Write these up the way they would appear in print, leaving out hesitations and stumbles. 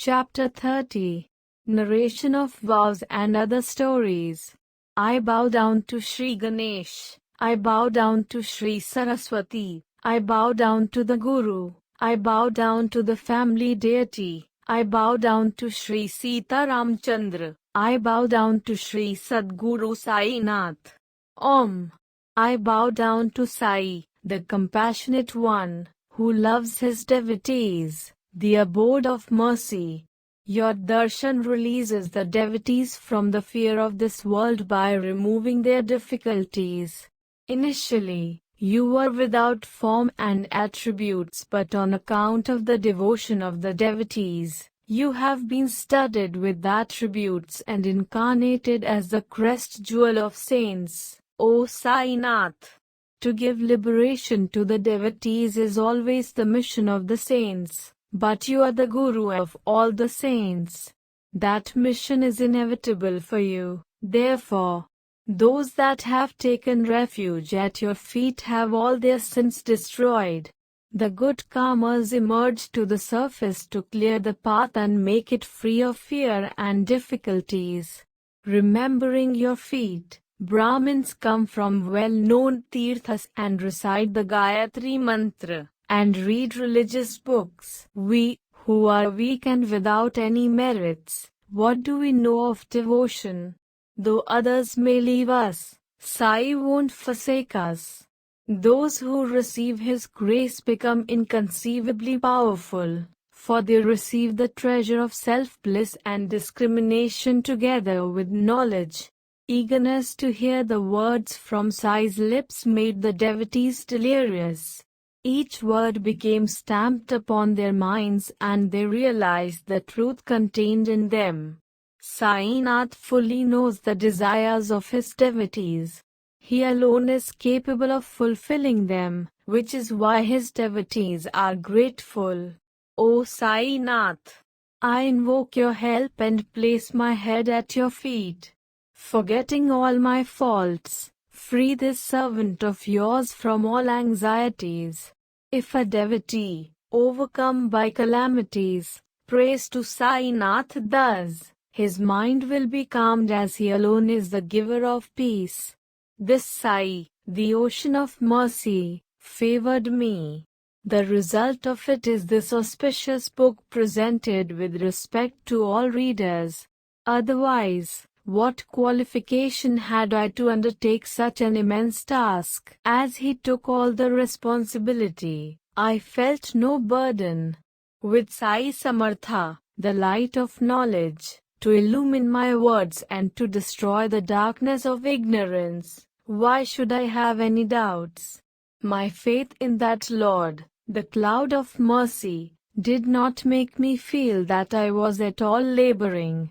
Chapter 30. Narration of vows and other stories. I bow down to Sri Ganesh. I bow down to Sri Saraswati. I bow down to the Guru. I bow down to the family deity. I bow down to Sri Sita Ramchandra. I bow down to Sri Sadguru Sai Nath. Om. I bow down to Sai, the compassionate one, who loves his devotees, the abode of mercy. Your darshan releases the devotees from the fear of this world by removing their difficulties. Initially, you were without form and attributes, but on account of the devotion of the devotees, you have been studded with attributes and incarnated as the crest jewel of saints, O Sainath. To give liberation to the devotees is always the mission of the saints, but you are the Guru of all the saints. That mission is inevitable for you, therefore. Those that have taken refuge at your feet have all their sins destroyed. The good karmas emerge to the surface to clear the path and make it free of fear and difficulties. Remembering your feet, Brahmins come from well-known tirthas and recite the Gayatri Mantra, and read religious books. We, who are weak and without any merits, what do we know of devotion? Though others may leave us, Sai won't forsake us. Those who receive His grace become inconceivably powerful, for they receive the treasure of self-bliss and discrimination together with knowledge. Eagerness to hear the words from Sai's lips made the devotees delirious. Each word became stamped upon their minds and they realized the truth contained in them. Sainath fully knows the desires of his devotees. He alone is capable of fulfilling them, which is why his devotees are grateful. O Sainath, I invoke your help and place my head at your feet. Forgetting all my faults, free this servant of yours from all anxieties. If a devotee, overcome by calamities, prays to Sainath thus, his mind will be calmed as he alone is the giver of peace. This Sai, the ocean of mercy, favored me. The result of it is this auspicious book presented with respect to all readers. Otherwise, what qualification had I to undertake such an immense task? As he took all the responsibility, I felt no burden. With Sai Samartha, the light of knowledge, to illumine my words and to destroy the darkness of ignorance, why should I have any doubts? My faith in that Lord, the cloud of mercy, did not make me feel that I was at all laboring.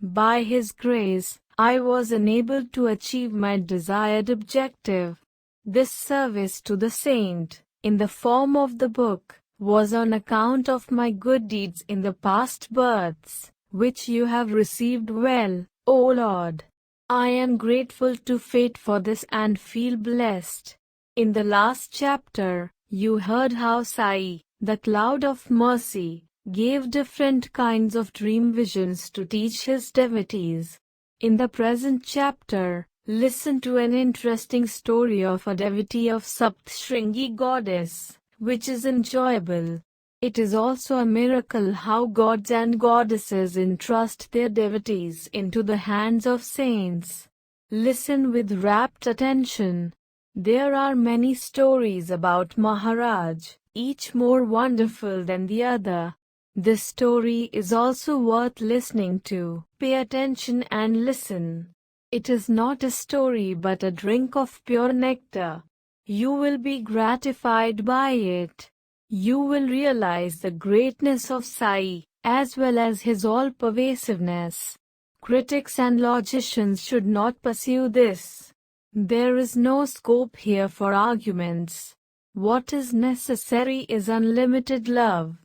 By His grace, I was enabled to achieve my desired objective. This service to the saint, in the form of the book, was on account of my good deeds in the past births, which you have received well, O Lord. I am grateful to fate for this and feel blessed. In the last chapter, you heard how Sai, the cloud of mercy, gave different kinds of dream visions to teach his devotees. In the present chapter, listen to an interesting story of a devotee of Saptashringi goddess, which is enjoyable. It is also a miracle how gods and goddesses entrust their devotees into the hands of saints. Listen with rapt attention. There are many stories about Maharaj, each more wonderful than the other. This story is also worth listening to. Pay attention and listen. It is not a story but a drink of pure nectar. You will be gratified by it. You will realize the greatness of Sai, as well as his all-pervasiveness. Critics and logicians should not pursue this. There is no scope here for arguments. What is necessary is unlimited love.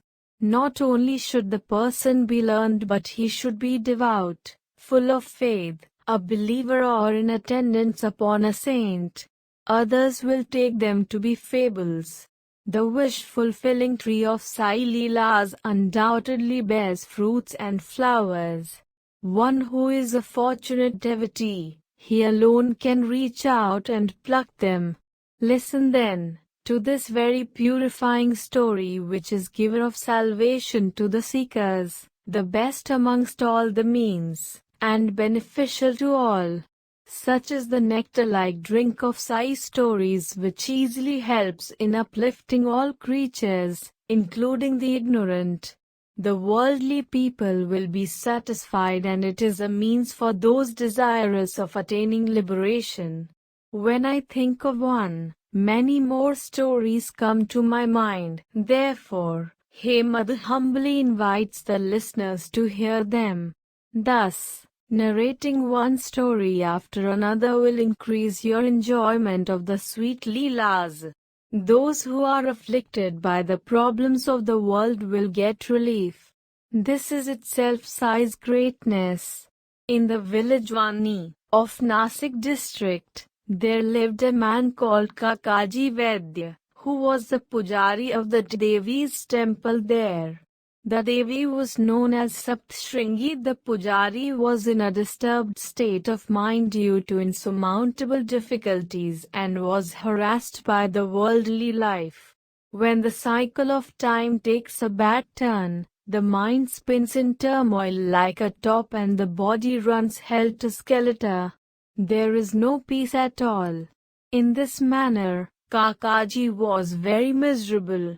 Not only should the person be learned but he should be devout, full of faith, a believer or in attendance upon a saint. Others will take them to be fables. The wish-fulfilling tree of Sai Leelas undoubtedly bears fruits and flowers. One who is a fortunate devotee, he alone can reach out and pluck them. Listen then to this very purifying story, which is giver of salvation to the seekers, the best amongst all the means, and beneficial to all. Such is the nectar-like drink of Sai stories, which easily helps in uplifting all creatures, including the ignorant. The worldly people will be satisfied, and it is a means for those desirous of attaining liberation. When I think of one, many more stories come to my mind. Therefore, Hemad humbly invites the listeners to hear them. Thus, narrating one story after another will increase your enjoyment of the sweet Leelas. Those who are afflicted by the problems of the world will get relief. This is itself Sai's greatness. In the village Wani of Nasik district, there lived a man called Kakaji Vaidya, who was the pujari of the Devi's temple there. The Devi was known as Saptashringi. The pujari was in a disturbed state of mind due to insurmountable difficulties and was harassed by the worldly life. When the cycle of time takes a bad turn, the mind spins in turmoil like a top and the body runs helter-skelter. There is no peace at all. In this manner, Kakaji was very miserable.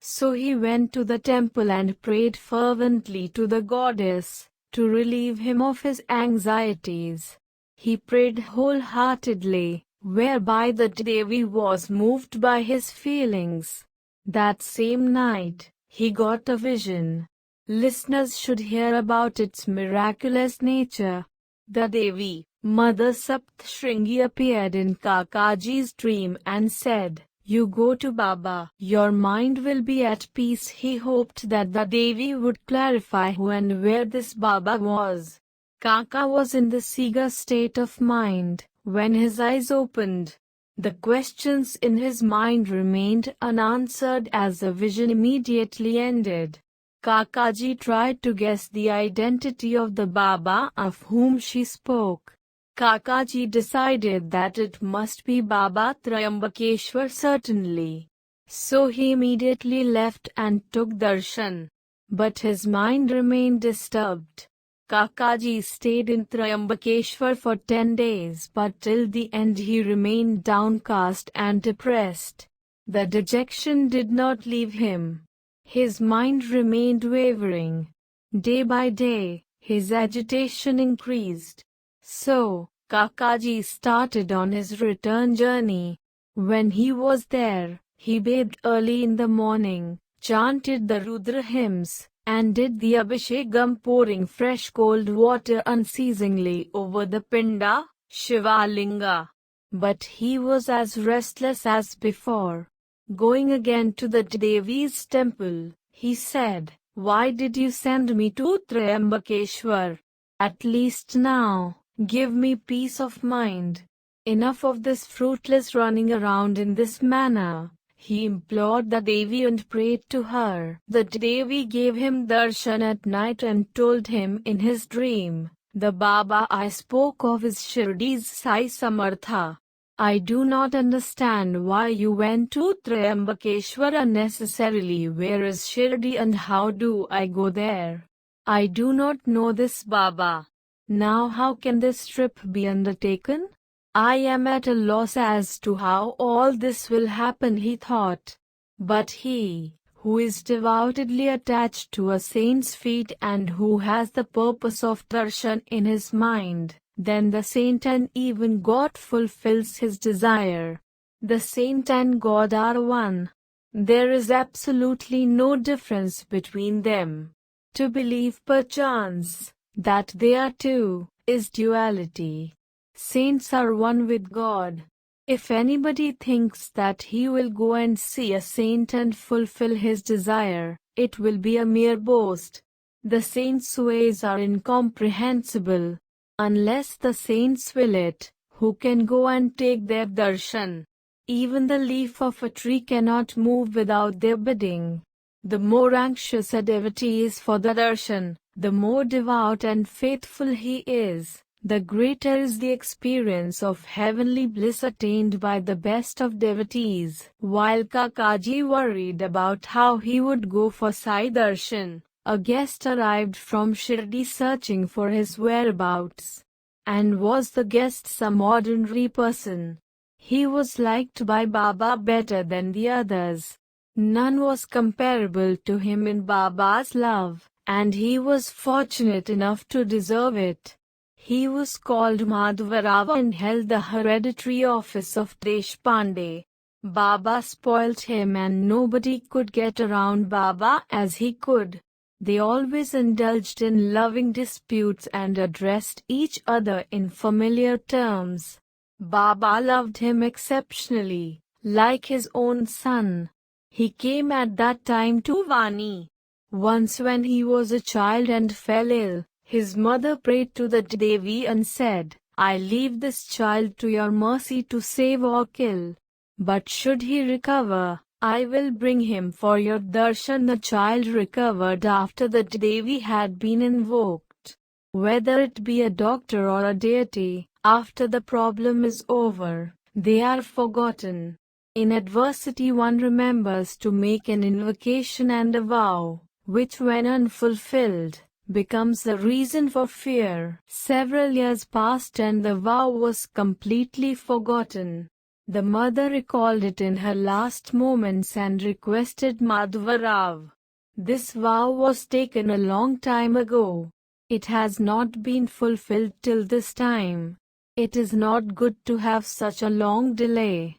So he went to the temple and prayed fervently to the goddess to relieve him of his anxieties. He prayed wholeheartedly, whereby the Devi was moved by his feelings. That same night, he got a vision. Listeners should hear about its miraculous nature. The Devi, Mother Saptashringi, appeared in Kakaji's dream and said, "You go to Baba, your mind will be at peace." He hoped that the Devi would clarify who and where this Baba was. Kaka was in this eager state of mind when his eyes opened. The questions in his mind remained unanswered as the vision immediately ended. Kakaji tried to guess the identity of the Baba of whom she spoke. Kakaji decided that it must be Baba Triambakeshwar certainly. So he immediately left and took darshan. But his mind remained disturbed. Kakaji stayed in Triambakeshwar for 10 days, but till the end he remained downcast and depressed. The dejection did not leave him. His mind remained wavering. Day by day, his agitation increased. So, Kakaji started on his return journey. When he was there, he bathed early in the morning, chanted the Rudra hymns, and did the Abhishekam, pouring fresh cold water unceasingly over the Pinda, Shivalinga. But he was as restless as before. Going again to the Devi's temple, he said, "Why did you send me to Triambakeshwar? At least now, give me peace of mind. Enough of this fruitless running around in this manner." He implored the Devi and prayed to her. The Devi gave him darshan at night and told him in his dream, "The Baba I spoke of is Shirdi's Sai Samartha. I do not understand why you went to Triambakeshwar unnecessarily. Where is Shirdi and how do I go there? I do not know this Baba. Now how can this trip be undertaken? I am at a loss as to how all this will happen," he thought. But he, who is devotedly attached to a saint's feet and who has the purpose of darshan in his mind, then the saint and even God fulfills his desire. The saint and God are one. There is absolutely no difference between them. To believe perchance that they are two is duality. Saints are one with God. If anybody thinks that he will go and see a saint and fulfill his desire, it will be a mere boast. The saints' ways are incomprehensible. Unless the saints will it, who can go and take their darshan? Even the leaf of a tree cannot move without their bidding. The more anxious a devotee is for the darshan, the more devout and faithful he is, the greater is the experience of heavenly bliss attained by the best of devotees. While Kakaji worried about how he would go for Sai Darshan, a guest arrived from Shirdi searching for his whereabouts. And was the guest some ordinary person? He was liked by Baba better than the others. None was comparable to him in Baba's love, and he was fortunate enough to deserve it. He was called Madhavarao and held the hereditary office of Deshpande. Baba spoilt him and nobody could get around Baba as he could. They always indulged in loving disputes and addressed each other in familiar terms. Baba loved him exceptionally, like his own son. He came at that time to Vani. Once when he was a child and fell ill, his mother prayed to the Devi and said, "I leave this child to your mercy to save or kill. But should he recover, I will bring him for your darshan." The child recovered after the Devi had been invoked. Whether it be a doctor or a deity, after the problem is over, they are forgotten. In adversity one remembers to make an invocation and a vow, which when unfulfilled, becomes the reason for fear. Several years passed and the vow was completely forgotten. The mother recalled it in her last moments and requested Madhavarao. This vow was taken a long time ago. It has not been fulfilled till this time. It is not good to have such a long delay.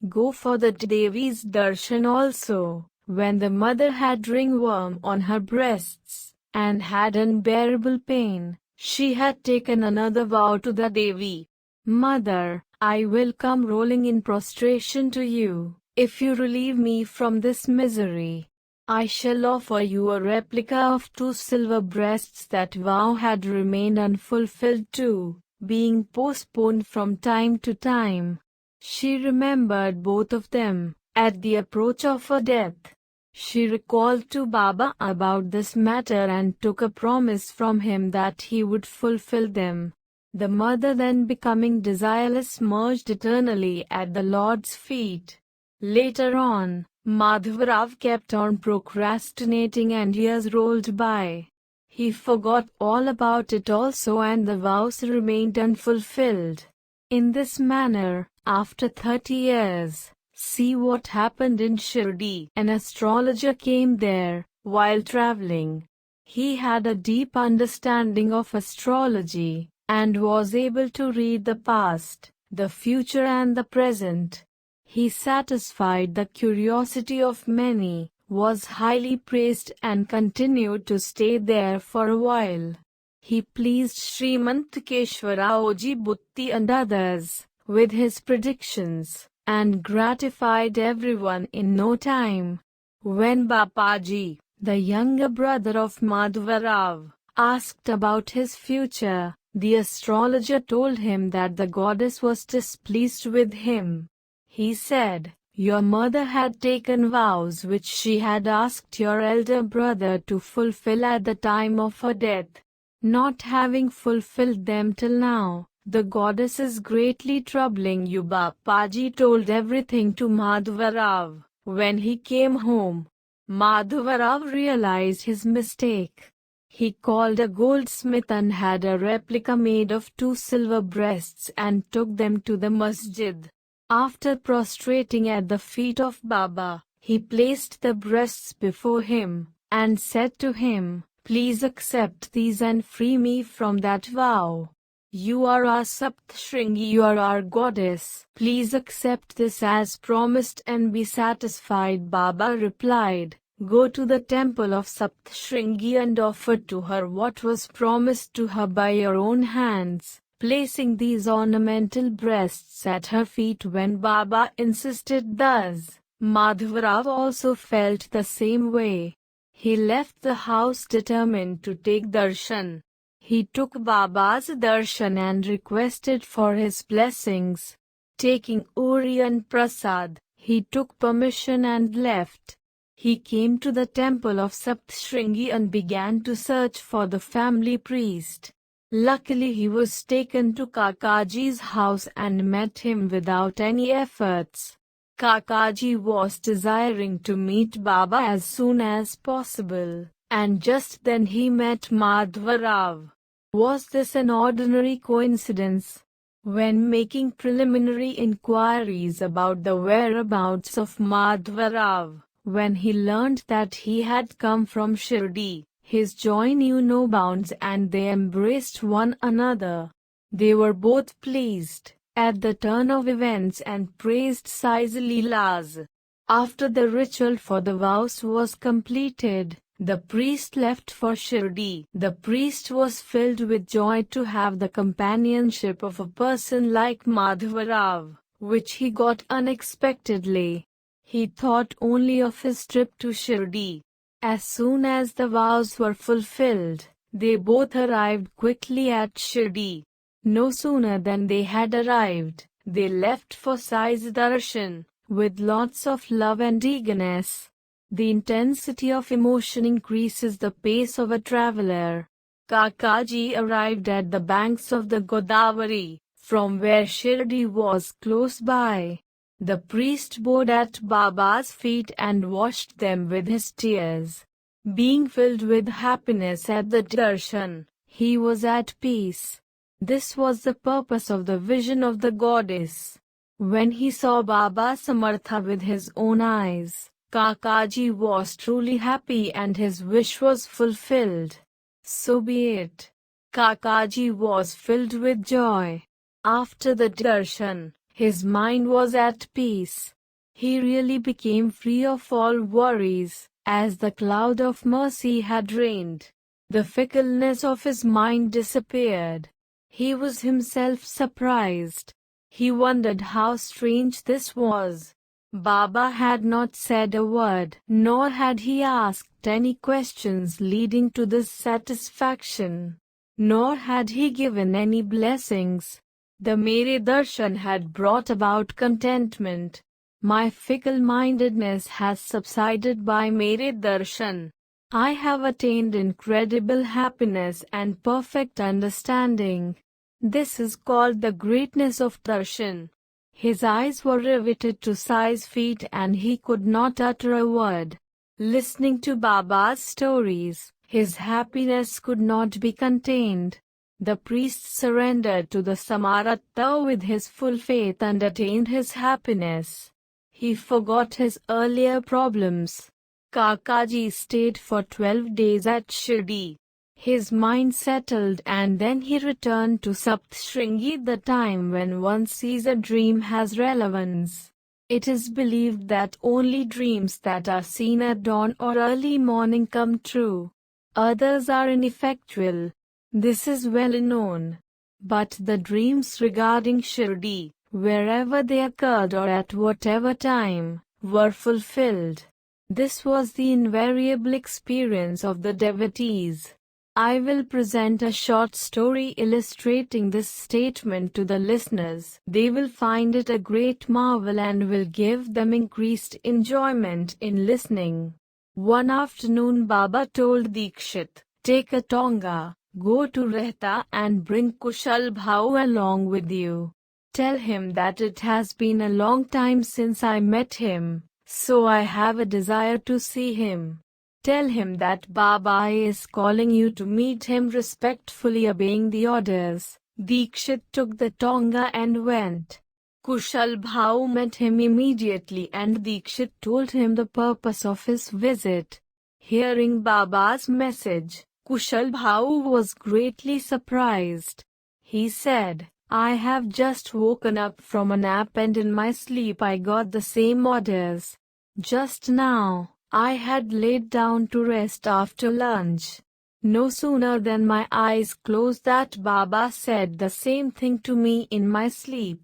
Go for the Devi's darshan also. When the mother had ringworm on her breasts and had unbearable pain, she had taken another vow to the Devi. "Mother, I will come rolling in prostration to you, if you relieve me from this misery. I shall offer you a replica of 2 silver breasts." That vow had remained unfulfilled too, being postponed from time to time. She remembered both of them. At the approach of her death, she recalled to Baba about this matter and took a promise from him that he would fulfill them. The mother, then becoming desireless, merged eternally at the Lord's feet. Later on, Madhavarao kept on procrastinating and years rolled by. He forgot all about it also and the vows remained unfulfilled. In this manner, after 30 years, see what happened in Shirdi. An astrologer came there, while traveling. He had a deep understanding of astrology, and was able to read the past, the future and the present. He satisfied the curiosity of many, was highly praised and continued to stay there for a while. He pleased Srimant Keshwaraoji Bhutti and others with his predictions, and gratified everyone in no time. When Bapaji, the younger brother of Madhavarao, asked about his future, the astrologer told him that the goddess was displeased with him. He said, "Your mother had taken vows which she had asked your elder brother to fulfill at the time of her death. Not having fulfilled them till now, the goddess is greatly troubling you." Bapaji told everything to Madhavarao. When he came home, Madhavarao realized his mistake. He called a goldsmith and had a replica made of 2 silver breasts and took them to the masjid. After prostrating at the feet of Baba, he placed the breasts before him, and said to him, "Please accept these and free me from that vow. You are our Saptashringi, you are our goddess. Please accept this as promised and be satisfied." Baba replied, "Go to the temple of Saptashringi and offer to her what was promised to her by your own hands." Placing these ornamental breasts at her feet when Baba insisted thus, Madhavarao also felt the same way. He left the house determined to take darshan. He took Baba's darshan and requested for his blessings. Taking Uri and Prasad, he took permission and left. He came to the temple of Saptashringi and began to search for the family priest. Luckily he was taken to Kakaji's house and met him without any efforts. Kakaji was desiring to meet Baba as soon as possible, and just then he met Madhva Rao. Was this an ordinary coincidence? When making preliminary inquiries about the whereabouts of Madhva Rao, when he learned that he had come from Shirdi, his joy knew no bounds and they embraced one another. They were both pleased at the turn of events and praised Sai's Leelas. After the ritual for the vows was completed, the priest left for Shirdi. The priest was filled with joy to have the companionship of a person like Madhva Rao, which he got unexpectedly. He thought only of his trip to Shirdi. As soon as the vows were fulfilled, they both arrived quickly at Shirdi. No sooner than they had arrived, they left for Sai's darshan, with lots of love and eagerness. The intensity of emotion increases the pace of a traveler. Kakaji arrived at the banks of the Godavari, from where Shirdi was close by. The priest bowed at Baba's feet and washed them with his tears. Being filled with happiness at the darshan, he was at peace. This was the purpose of the vision of the goddess. When he saw Baba Samartha with his own eyes, Kakaji was truly happy and his wish was fulfilled. So be it. Kakaji was filled with joy. After the darshan, his mind was at peace. He really became free of all worries, as the cloud of mercy had rained. The fickleness of his mind disappeared. He was himself surprised. He wondered how strange this was. Baba had not said a word, nor had he asked any questions leading to this satisfaction, nor had he given any blessings. The Mere Darshan had brought about contentment. My fickle-mindedness has subsided by Mere Darshan. I have attained incredible happiness and perfect understanding. This is called the greatness of darshan. His eyes were riveted to Sai's feet and he could not utter a word. Listening to Baba's stories, his happiness could not be contained. The priest surrendered to the Samaratta with his full faith and attained his happiness. He forgot his earlier problems. Kakaji stayed for 12 days at Shirdi. His mind settled and then he returned to Saptashringi. The time when one sees a dream has relevance. It is believed that only dreams that are seen at dawn or early morning come true. Others are ineffectual. This is well known. But the dreams regarding Shirdi, wherever they occurred or at whatever time, were fulfilled. This was the invariable experience of the devotees. I will present a short story illustrating this statement to the listeners. They will find it a great marvel and will give them increased enjoyment in listening. One afternoon Baba told Dikshit, "Take a tonga, go to Rehta and bring Kushal Bhau along with you. Tell him that it has been a long time since I met him, so I have a desire to see him. Tell him that Baba is calling you to meet him." Respectfully obeying the orders, Dikshit took the tonga and went. Kushal Bhau met him immediately and Dikshit told him the purpose of his visit. Hearing Baba's message, Kushal Bhau was greatly surprised. He said, "I have just woken up from a nap and in my sleep I got the same orders. Just now, I had laid down to rest after lunch. No sooner than my eyes closed that Baba said the same thing to me in my sleep.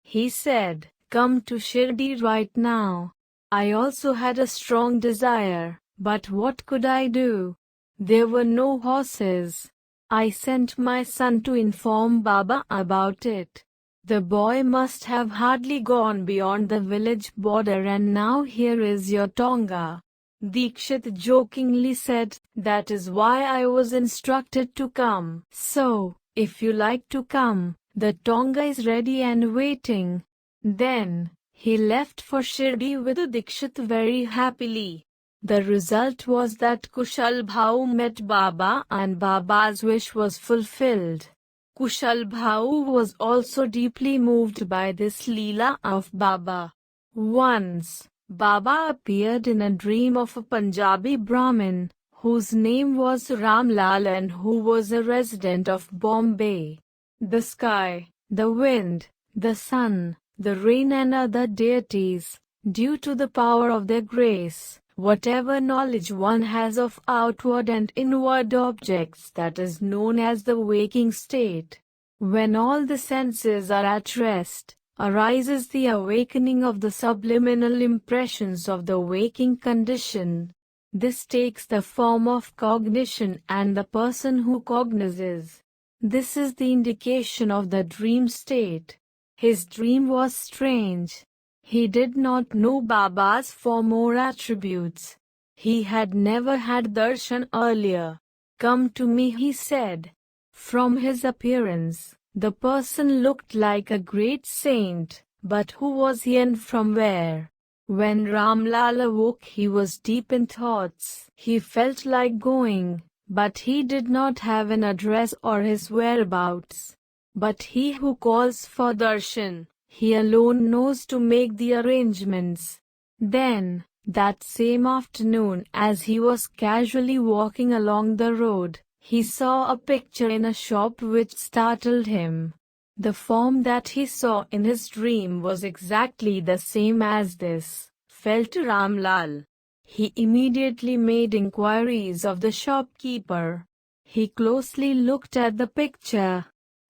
He said, 'Come to Shirdi right now.' I also had a strong desire, but what could I do? There were no horses. I sent my son to inform Baba about it. The boy must have hardly gone beyond the village border and now here is your Tonga. Dikshit jokingly said, that is why I was instructed to come. So, if you like to come, the Tonga is ready and waiting. Then, he left for Shirdi with Dikshit very happily. The result was that Kushal Bhau met Baba and Baba's wish was fulfilled. Kushal Bhau was also deeply moved by this Leela of Baba. Once, Baba appeared in a dream of a Punjabi Brahmin, whose name was Ramlal and who was a resident of Bombay. The sky, the wind, the sun, the rain and other deities, due to the power of their grace, whatever knowledge one has of outward and inward objects, that is known as the waking state. When all the senses are at rest, arises the awakening of the subliminal impressions of the waking condition. This takes the form of cognition and the person who cognizes. This is the indication of the dream state. His dream was strange. He did not know Baba's form or attributes. He had never had darshan earlier. Come to me, he said. From his appearance, the person looked like a great saint, but who was he and from where? When Ramlal awoke, he was deep in thoughts. He felt like going, but he did not have an address or his whereabouts. But he who calls for darshan, he alone knows to make the arrangements. Then, that same afternoon, as he was casually walking along the road, he saw a picture in a shop which startled him. The form that he saw in his dream was exactly the same as this, felt Ramlal. He immediately made inquiries of the shopkeeper. He closely looked at the picture.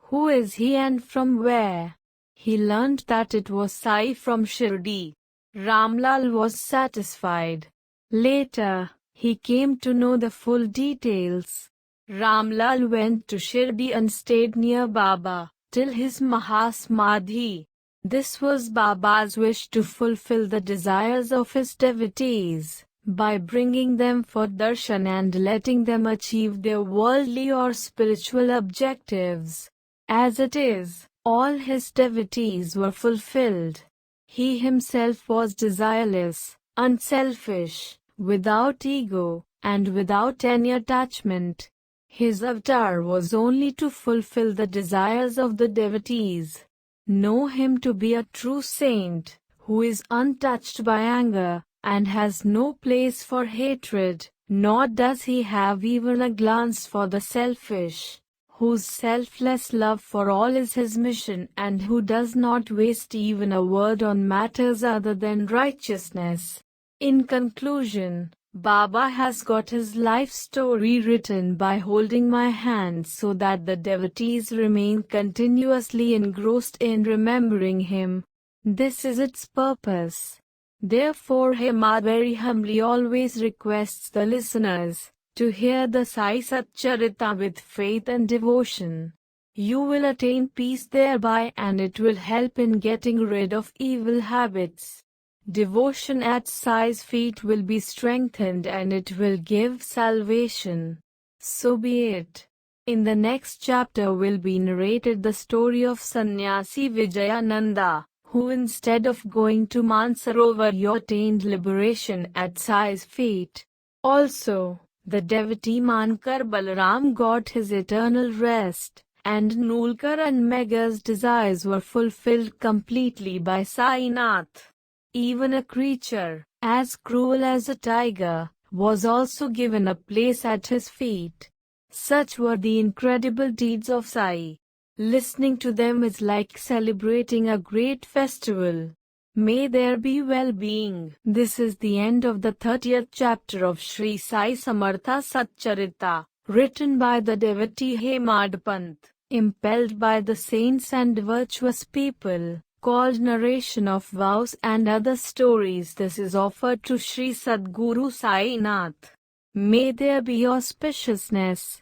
Who is he and from where? He learned that it was Sai from Shirdi. Ramlal was satisfied. Later, he came to know the full details. Ramlal went to Shirdi and stayed near Baba till his Mahasamadhi. This was Baba's wish to fulfill the desires of his devotees, by bringing them for darshan and letting them achieve their worldly or spiritual objectives. As it is, all his devotees were fulfilled. He himself was desireless, unselfish, without ego, and without any attachment. His avatar was only to fulfill the desires of the devotees. Know him to be a true saint, who is untouched by anger, and has no place for hatred, nor does he have even a glance for the selfish, whose selfless love for all is his mission and who does not waste even a word on matters other than righteousness. In conclusion, Baba has got his life story written by holding my hand so that the devotees remain continuously engrossed in remembering him. This is its purpose. Therefore Hema very humbly always requests the listeners to hear the Sai Satcharita with faith and devotion. You will attain peace thereby and it will help in getting rid of evil habits. Devotion at Sai's feet will be strengthened and it will give salvation. So be it. In the next chapter will be narrated the story of Sannyasi Vijayananda, who instead of going to Mansarovar attained liberation at Sai's feet. Also, the devotee Mankar Balaram got his eternal rest, and Nulkar and Megha's desires were fulfilled completely by Sainath. Even a creature, as cruel as a tiger, was also given a place at his feet. Such were the incredible deeds of Sai. Listening to them is like celebrating a great festival. May there be well-being. This is the end of the 30th chapter of Sri Sai Samartha Satcharita, written by the devotee Hemad Pant, impelled by the saints and virtuous people, called Narration of Vows and Other Stories. This is offered to Sri Sadguru Sai Nath. May there be auspiciousness,